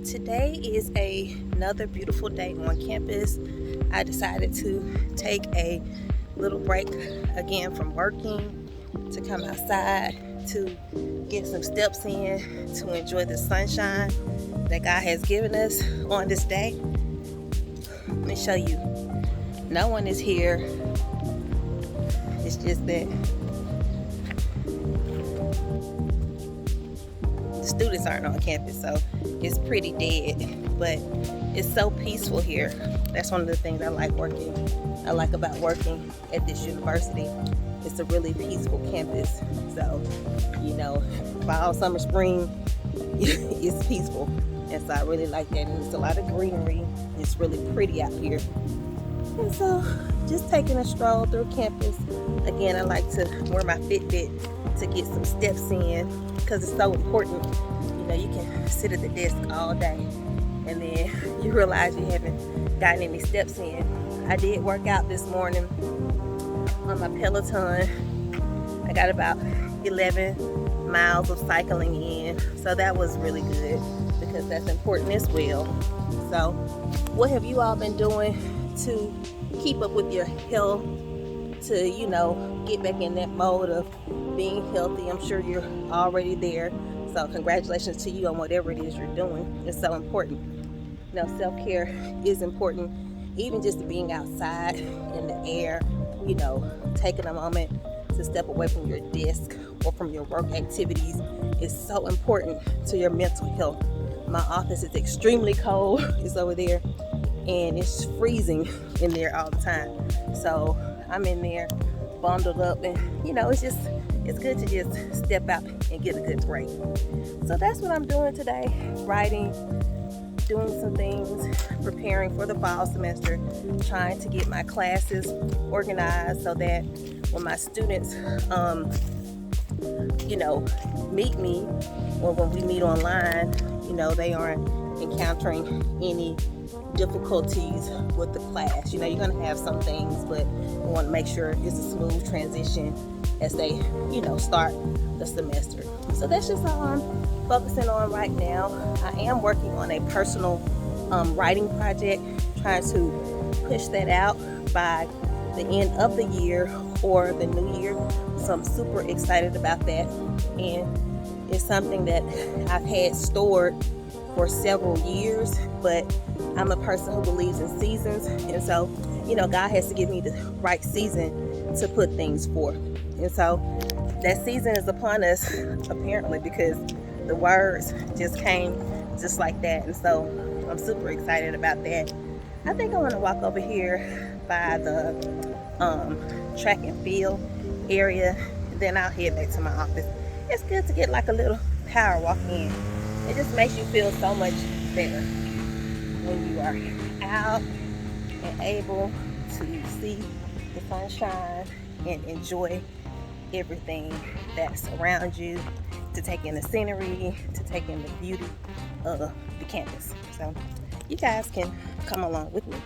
Today is another beautiful day on campus. I decided to take a little break again from working to come outside to get some steps in to enjoy the sunshine that God has given us on this day. Let me show you. No one is here. It's just that the students aren't on campus, so it's pretty dead, but it's so peaceful here. That's one of the things I like about working at this university. It's a really peaceful campus. So, fall, summer, spring, it's peaceful. And so I really like that. And it's a lot of greenery. It's really pretty out here. And so just taking a stroll through campus. Again, I like to wear my Fitbit to get some steps in because it's so important. You can sit at the desk all day and then you realize you haven't gotten any steps in. I did work out this morning on my Peloton. I got about 11 miles of cycling in, so that was really good because that's important as well. So what have you all been doing to keep up with your health, to get back in that mode of being healthy? I'm sure you're already there, so congratulations to you on whatever it is you're doing. It's so important. Self-care is important, even just being outside in the air, taking a moment to step away from your desk or from your work activities is so important to your mental health. My office is extremely cold. It's over there and it's freezing in there all the time. So I'm in there bundled up and it's good to just step out and get a good break. So that's what I'm doing today, writing, doing some things, preparing for the fall semester, trying to get my classes organized so that when my students meet me, or when we meet online, they aren't encountering any difficulties with the class. You're going to have some things, but we want to make sure it's a smooth transition as they, start the semester. So that's just all I'm focusing on right now. I am working on a personal writing project, trying to push that out by the end of the year or the new year. So I'm super excited about that. And it's something that I've had stored for several years, but I'm a person who believes in seasons. And so, God has to give me the right season to put things forth. And so that season is upon us, apparently, because the words just came just like that. And so I'm super excited about that. I think I want to walk over here by the track and field area. Then I'll head back to my office. It's good to get like a little power walk in. It just makes you feel so much better when you are out and able to see the sunshine and enjoy everything that's around you, to take in the scenery, to take in the beauty of the campus. So you guys can come along with me.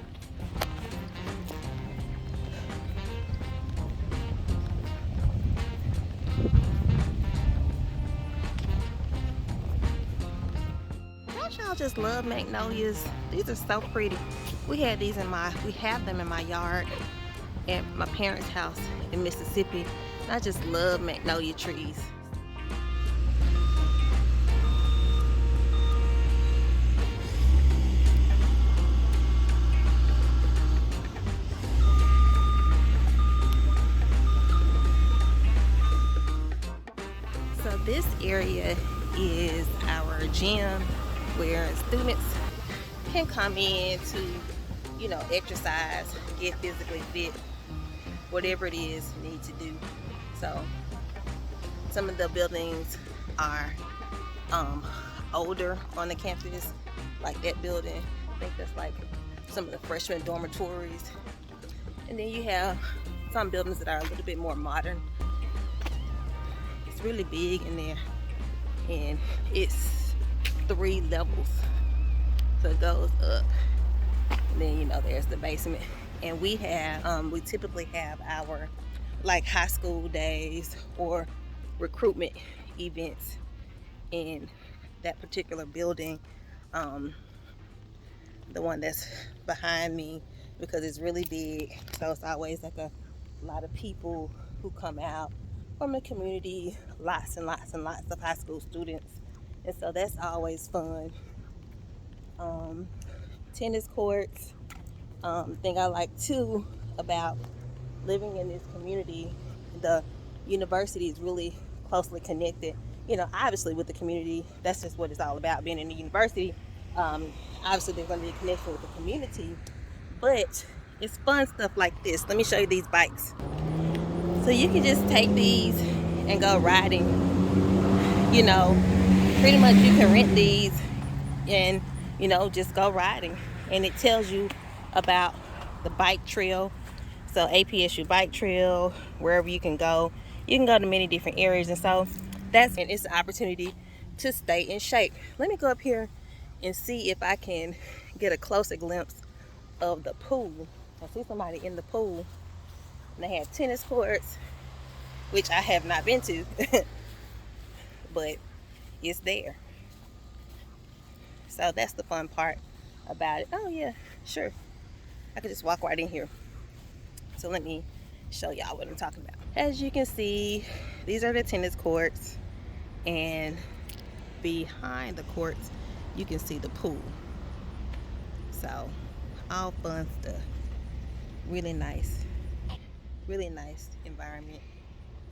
Don't y'all just love magnolias? These are so pretty. We have them in my yard at my parents' house in Mississippi. I just love magnolia trees. So this area is our gym where students can come in to, exercise, get physically fit, whatever it is you need to do. So some of the buildings are older on the campus, like that building. I think that's like some of the freshman dormitories. And then you have some buildings that are a little bit more modern. It's really big in there, and it's 3 levels. So it goes up, and then there's the basement. And we typically have our like high school days or recruitment events in that particular building um, the one that's behind me, because it's really big. So it's always like a lot of people who come out from the community, lots and lots and lots of high school students. And so that's always fun. Tennis courts. Thing I like too about living in this community, the university is really closely connected. Obviously with the community, that's just what it's all about, being in the university. Obviously there's going to be a connection with the community, but it's fun stuff like this. Let me show you these bikes. So you can just take these and go riding. Pretty much you can rent these and just go riding, and it tells you about the bike trail. So APSU bike trail, wherever you can go to many different areas. And so it's an opportunity to stay in shape. Let me go up here and see if I can get a closer glimpse of the pool. I see somebody in the pool, and they have tennis courts, which I have not been to, but it's there. So that's the fun part about it. Oh yeah, sure. I could just walk right in here. So let me show y'all what I'm talking about. As you can see, these are the tennis courts, and behind the courts you can see the pool. So all fun stuff. Really nice environment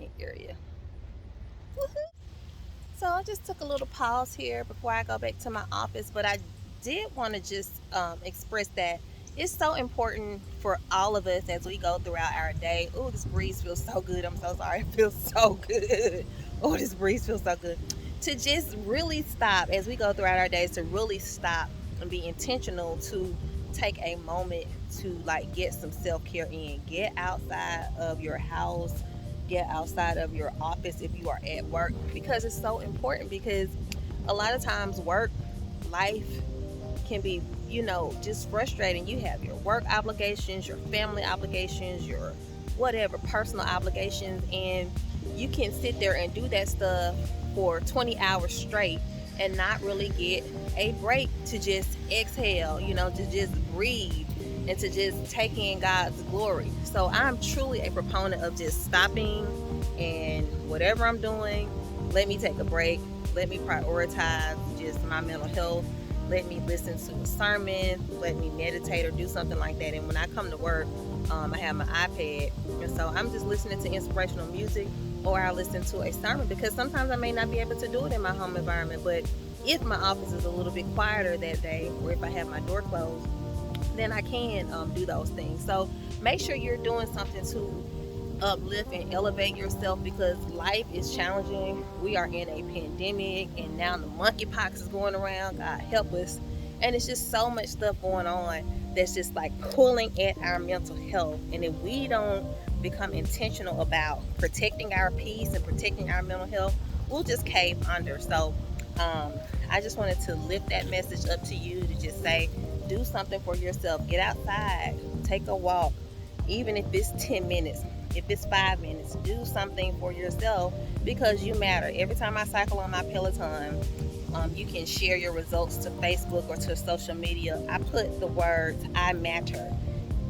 and area. Woohoo! So I just took a little pause here before I go back to my office, but I did want to just express that it's so important for all of us as we go throughout our day. Oh, this breeze feels so good. I'm so sorry. It feels so good. Oh, this breeze feels so good. To just really stop as we go throughout our days, to really stop and be intentional, to take a moment to get some self-care in. Get outside of your house. Get outside of your office if you are at work, because it's so important. Because a lot of times life can be just frustrating. You have your work obligations, your family obligations, your whatever personal obligations, and you can sit there and do that stuff for 20 hours straight and not really get a break to just exhale, to just breathe and to just take in God's glory. So I'm truly a proponent of just stopping, and whatever I'm doing, let me take a break. Let me prioritize just my mental health. Let me listen to a sermon. Let me meditate or do something like that. And when I come to work, I have my iPad. And so I'm just listening to inspirational music, or I listen to a sermon, because sometimes I may not be able to do it in my home environment. But if my office is a little bit quieter that day, or if I have my door closed, then I can do those things. So make sure you're doing something to uplift and elevate yourself, because life is challenging. We are in a pandemic, and now the monkeypox is going around. God help us. And it's just so much stuff going on that's just pulling at our mental health. And if we don't become intentional about protecting our peace and protecting our mental health, we'll just cave under. So I just wanted to lift that message up to you, to just say, do something for yourself. Get outside, take a walk, even if it's 10 minutes, if it's 5 minutes, do something for yourself, because you matter. Every time I cycle on my Peloton, you can share your results to Facebook or to social media. I put the words "I matter,"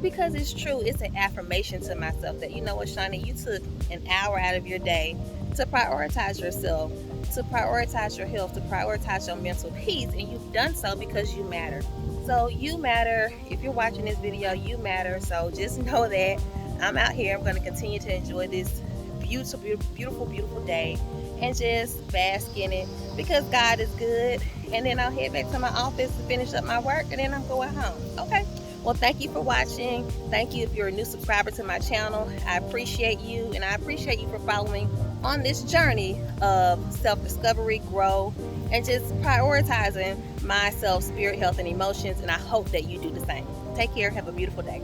because it's true. It's an affirmation to myself that, you know what, Shawnee, you took an hour out of your day to prioritize yourself, to prioritize your health, to prioritize your mental peace, and you've done so because you matter. So you matter. If you're watching this video, you matter. So just know that I'm out here. I'm going to continue to enjoy this beautiful, beautiful, beautiful day and just bask in it, because God is good. And then I'll head back to my office to finish up my work, and then I'm going home. Okay. Well, thank you for watching. Thank you if you're a new subscriber to my channel. I appreciate you, and I appreciate you for following on this journey of self-discovery, growth, and just prioritizing myself, spirit, health, and emotions. And I hope that you do the same. Take care. Have a beautiful day.